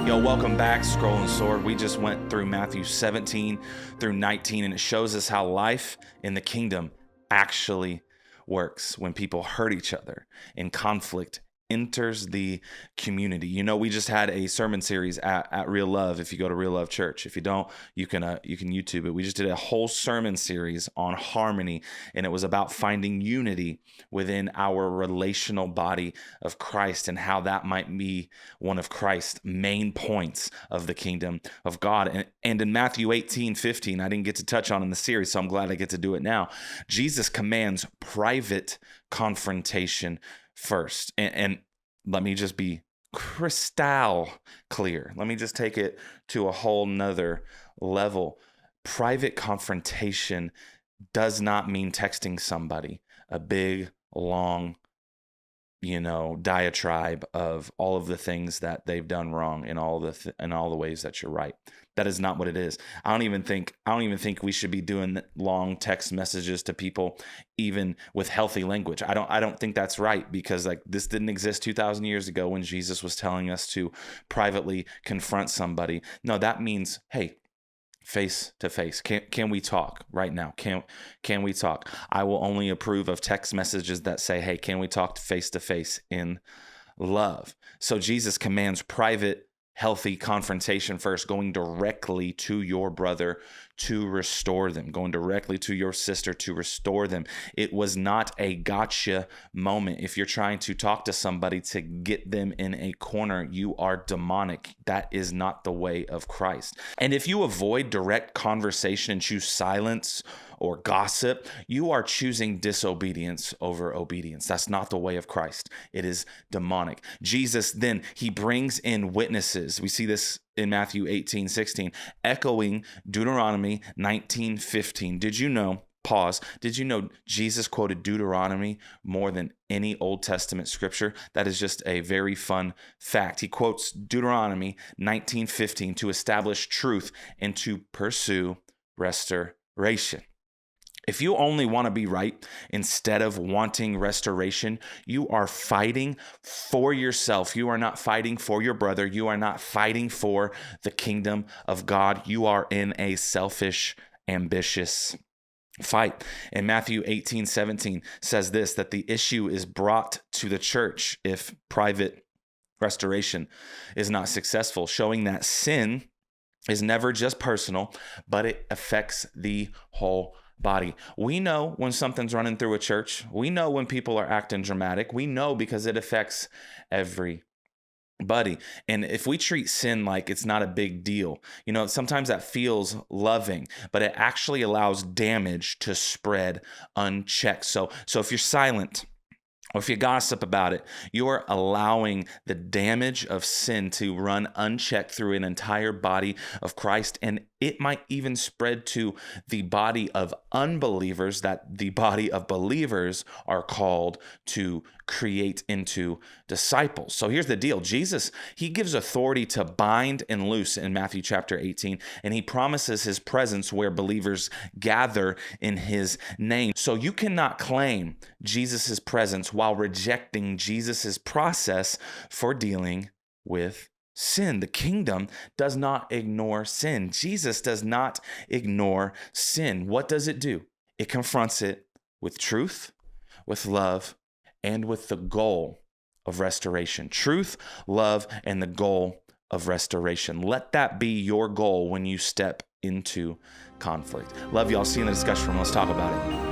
Yo, welcome back, Scroll and Sword. We just went through Matthew 17 through 19, and it shows us how life in the kingdom actually works when people hurt each other and conflict enters the community. You know, we just had a sermon series at Real Love. If you go to Real Love Church, if you don't, you can YouTube it. We just did a whole sermon series on harmony, and it was about finding unity within our relational body of Christ and how that might be one of Christ's main points of the kingdom of God. And in Matthew 18:15, I didn't get to touch on in the series, so I'm glad I get to do it now. Jesus commands private confrontation first. And let me just be crystal clear. Let me just take it to a whole nother level. Private confrontation does not mean texting somebody a big, long, diatribe of all of the things that they've done wrong and all the ways that you're right. That is not what it is. I don't even think we should be doing long text messages to people, even with healthy language. I don't think that's right, because this didn't exist 2,000 years ago when Jesus was telling us to privately confront somebody. No, that means, hey, face to face. Can we talk right now? Can we talk? I will only approve of text messages that say, hey, can we talk face to face in love? So Jesus commands private, healthy confrontation first, going directly to your brother to restore them, going directly to your sister to restore them. It was not a gotcha moment. If you're trying to talk to somebody to get them in a corner, you are demonic. That is not the way of Christ. And if you avoid direct conversation and choose silence or gossip, you are choosing disobedience over obedience. That's not the way of Christ. It is demonic. Jesus then, he brings in witnesses. We see this in Matthew 18:16, echoing Deuteronomy 19:15. Did you know Jesus quoted Deuteronomy more than any Old Testament scripture? That is just a very fun fact. He quotes Deuteronomy 19:15 to establish truth and to pursue restoration. If you only want to be right instead of wanting restoration, you are fighting for yourself. You are not fighting for your brother. You are not fighting for the kingdom of God. You are in a selfish, ambitious fight. And Matthew 18:17 says this, that the issue is brought to the church if private restoration is not successful, showing that sin is never just personal, but it affects the whole body. We know when something's running through a church. We know when people are acting dramatic. We know because it affects everybody. And if we treat sin like it's not a big deal, sometimes that feels loving, but it actually allows damage to spread unchecked. So if you're silent, or if you gossip about it, you're allowing the damage of sin to run unchecked through an entire body of Christ. And it might even spread to the body of unbelievers that the body of believers are called to create into disciples. So here's the deal. Jesus, he gives authority to bind and loose in Matthew chapter 18, and he promises his presence where believers gather in his name. So you cannot claim Jesus's presence while rejecting Jesus's process for dealing with sin. The kingdom does not ignore sin. Jesus does not ignore sin. What does it do? It confronts it with truth, with love, and with the goal of restoration. Truth, love, and the goal of restoration. Let that be your goal when you step into conflict. Love you. I'll see you in the discussion room. Let's talk about it.